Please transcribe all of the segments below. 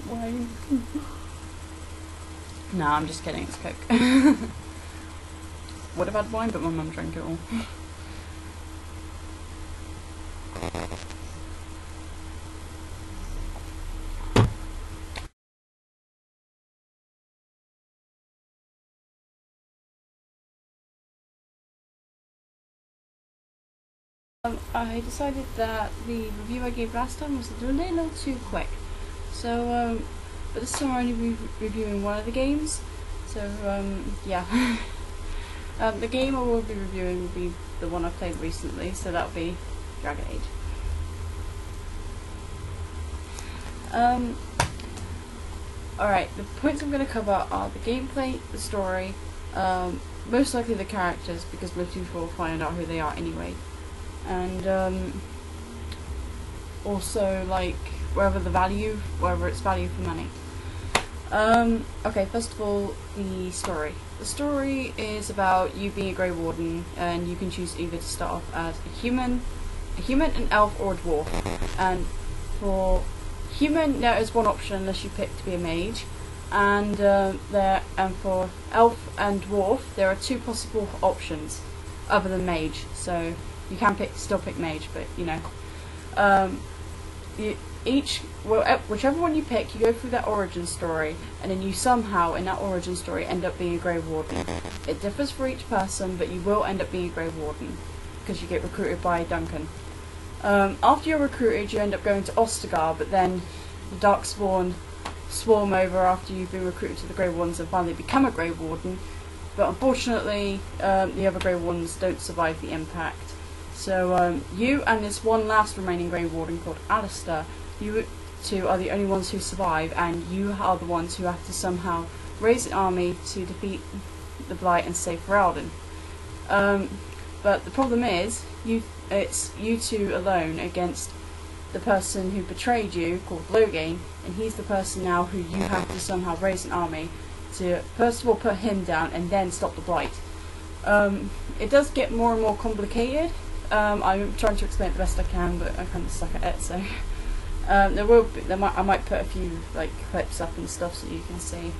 wine. No, I'm just kidding, it's Coke. Would have had wine, but my mum drank it all. I decided that the review I gave last time was a little too quick. So, but this time I'm only reviewing one of the games. So, yeah. The game I will be reviewing will be the one I played recently, so that'll be Dragon Age. Alright, the points I'm going to cover are the gameplay, the story, most likely the characters, because most people will find out who they are anyway. And also like wherever it's value for money. Okay, first of all, the story. The story is about you being a Grey Warden, and you can choose either to start off as a human, an elf, or a dwarf. And for human, there is one option unless you pick to be a mage, and for elf and dwarf, there are two possible options other than mage. So you can still pick mage, but you know, whichever one you pick, you go through that origin story, and then you somehow in that origin story end up being a Grey Warden. It differs for each person, but you will end up being a Grey Warden because you get recruited by Duncan. After you're recruited, you end up going to Ostagar, but then the Darkspawn swarm over after you've been recruited to the Grey Wardens and finally become a Grey Warden. But unfortunately, the other Grey Wardens don't survive the impact. So you and this one last remaining Grey Warden called Alistair, you two are the only ones who survive, and you are the ones who have to somehow raise an army to defeat the Blight and save Ferelden. But the problem is, it's you two alone against the person who betrayed you, called Loghain, and he's the person now who you have to somehow raise an army to first of all put him down and then stop the Blight. It does get more and more complicated. I'm trying to explain it the best I can, but I kind of suck at it. So I might put a few like clips up and stuff so you can see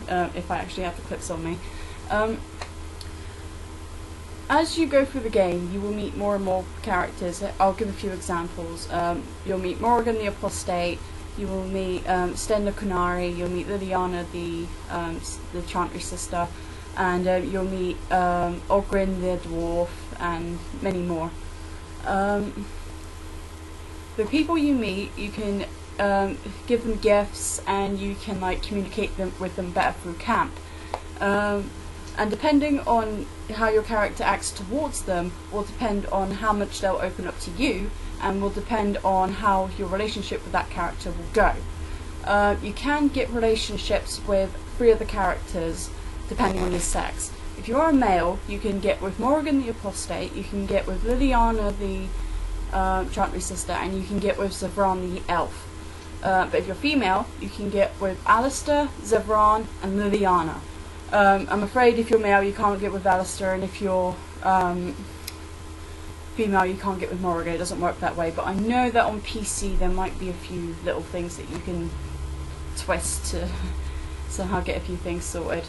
if I actually have the clips on me. As you go through the game, you will meet more and more characters. I'll give a few examples. You'll meet Morrigan the Apostate. You will meet Stenda Kunari. You'll meet Liliana the Chantry sister, and you'll meet Ogrin the dwarf, and many more. The people you meet, you can give them gifts, and you can like communicate with them better through camp. And depending on how your character acts towards them will depend on how much they'll open up to you, and will depend on how your relationship with that character will go. You can get relationships with 3 other characters depending on your sex. If you're a male, you can get with Morrigan the Apostate, you can get with Liliana the Chantry sister, and you can get with Zevran the elf. But if you're female, you can get with Alistair, Zevran, and Liliana. I'm afraid if you're male, you can't get with Alistair, and if you're female, you can't get with Morrigan. It doesn't work that way, but I know that on PC there might be a few little things that you can twist to somehow get a few things sorted.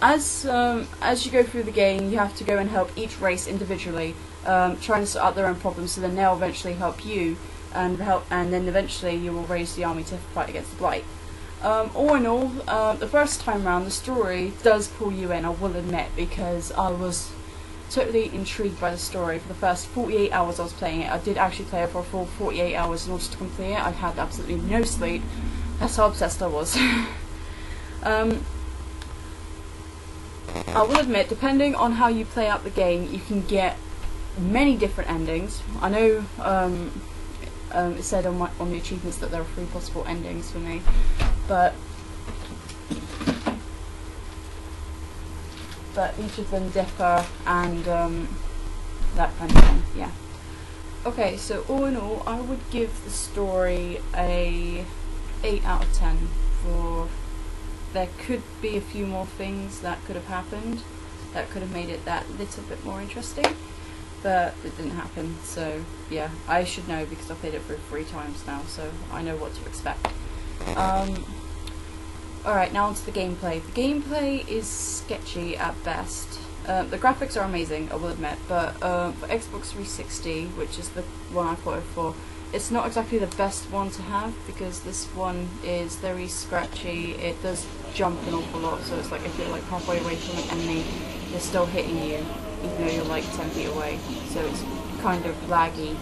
As you go through the game, you have to go and help each race individually, trying to sort out their own problems, so then they'll eventually help you, and then eventually you will raise the army to fight against the Blight. All in all, the first time round, the story does pull you in, I will admit, because I was totally intrigued by the story. For the first 48 hours I was playing it, I did actually play it for a full 48 hours in order to complete it. I had absolutely no sleep. That's how obsessed I was. I will admit, depending on how you play out the game, you can get many different endings. I know it said on the achievements that there are 3 possible endings for me, but each of them differ, and that kind of thing. Yeah. Okay, so all in all, I would give the story a 8 out of 10. For there could be a few more things that could have happened that could have made it that little bit more interesting, but it didn't happen. So yeah, I should know because I've played it for 3 times now, so I know what to expect. Alright, now onto the gameplay. The gameplay is sketchy at best. The graphics are amazing, I will admit, but for Xbox 360, which is the one I've got it for, it's not exactly the best one to have because this one is very scratchy. It does jump an awful lot, so it's like if you're like halfway away from an enemy, they're still hitting you, even though you're like 10 feet away, so it's kind of laggy.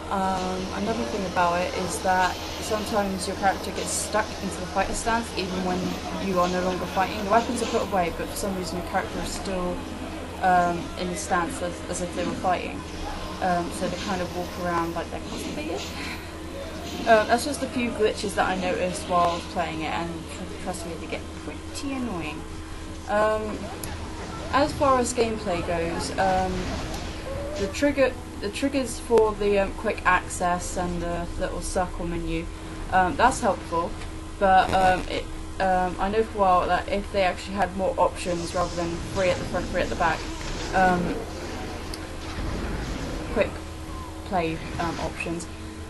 Another thing about it is that sometimes your character gets stuck into the fighter stance even when you are no longer fighting. The weapons are put away, but for some reason your character is still in the stance as if they were fighting. So they kind of walk around like they're constipated. That's just a few glitches that I noticed while I was playing it, and trust me, they get pretty annoying. As far as gameplay goes, the triggers for the quick access and the little circle menu, that's helpful, but I know for a while that if they actually had more options rather than 3 at the front, 3 at the back, quick play options,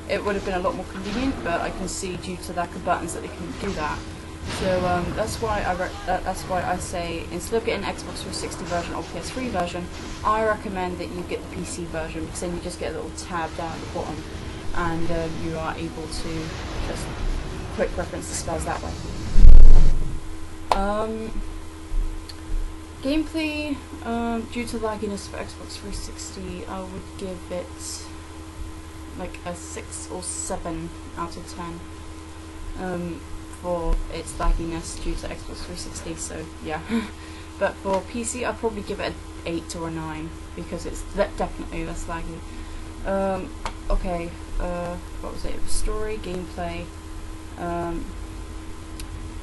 it would have been a lot more convenient, but I can see due to lack of buttons that they couldn't do that. So that's why I say instead of getting an Xbox 360 version or PS3 version, I recommend that you get the PC version, because then you just get a little tab down at the bottom, and you are able to just quick reference the spells that way. Gameplay, due to lagginess for Xbox 360, I would give it like a 6 or 7 out of 10. For its lagginess due to Xbox 360, so yeah. But for PC, I'd probably give it an 8 or a 9 because it's definitely less laggy. Okay, what was it? Story, gameplay,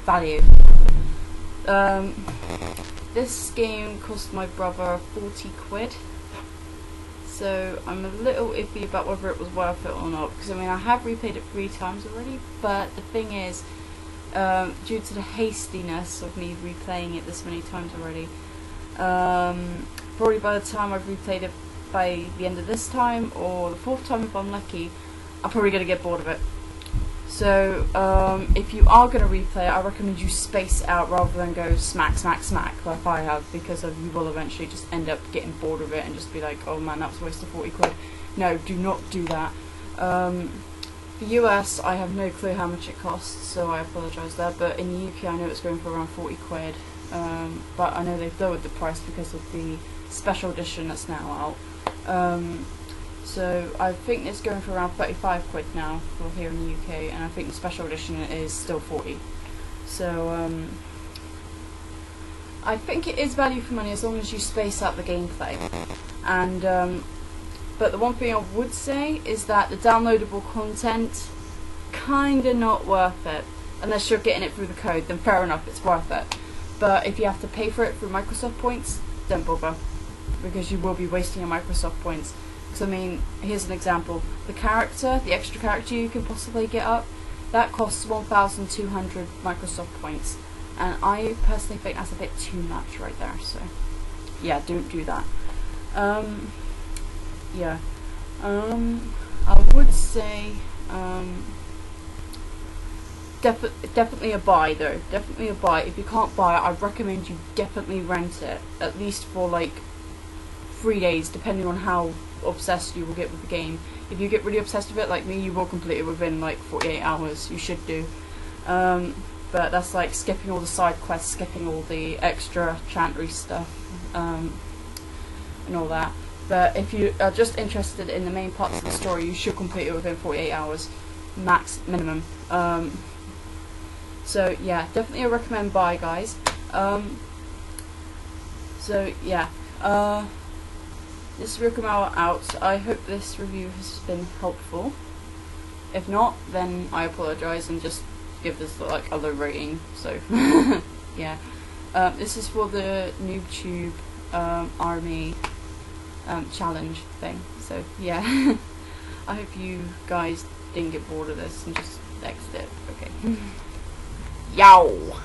value. This game cost my brother 40 quid. So I'm a little iffy about whether it was worth it or not, because I mean I have replayed it 3 times already, but the thing is, due to the hastiness of me replaying it this many times already, probably by the time I've replayed it by the end of this time, or the 4th time if I'm lucky, I'm probably going to get bored of it. So if you are going to replay it, I recommend you space out rather than go smack, smack, smack like I have, because you will eventually just end up getting bored of it and just be like, oh man, that was a waste of 40 quid. No, do not do that. For US, I have no clue how much it costs, so I apologise there, but in the UK I know it's going for around 40 quid, but I know they've lowered the price because of the special edition that's now out. So I think it's going for around 35 quid now for here in the UK, and I think the special edition is still 40. So I think it is value for money as long as you space out the gameplay. And but the one thing I would say is that the downloadable content, kinda not worth it. Unless you're getting it through the code, then fair enough, it's worth it. But if you have to pay for it through Microsoft points, don't bother, because you will be wasting your Microsoft points. Because I mean, here's an example. The extra character you can possibly get up, that costs 1,200 Microsoft points. And I personally think that's a bit too much right there, so yeah, don't do that. Yeah, I would say definitely a buy though. Definitely a buy. If you can't buy it, I recommend you definitely rent it, at least for like 3 days, depending on how obsessed you will get with the game. If you get really obsessed with it, like me, you will complete it within like 48 hours. You should do. But that's like skipping all the side quests, skipping all the extra chantry stuff, and all that. But if you are just interested in the main parts of the story, you should complete it within 48 hours, minimum. So yeah, definitely I recommend buy, guys. So yeah, this is Rikumawa out. I hope this review has been helpful. If not, then I apologise and just give this like a low rating. So yeah, this is for the Noobtoob army challenge thing. So yeah, I hope you guys didn't get bored of this and just exit it. Okay. Yow!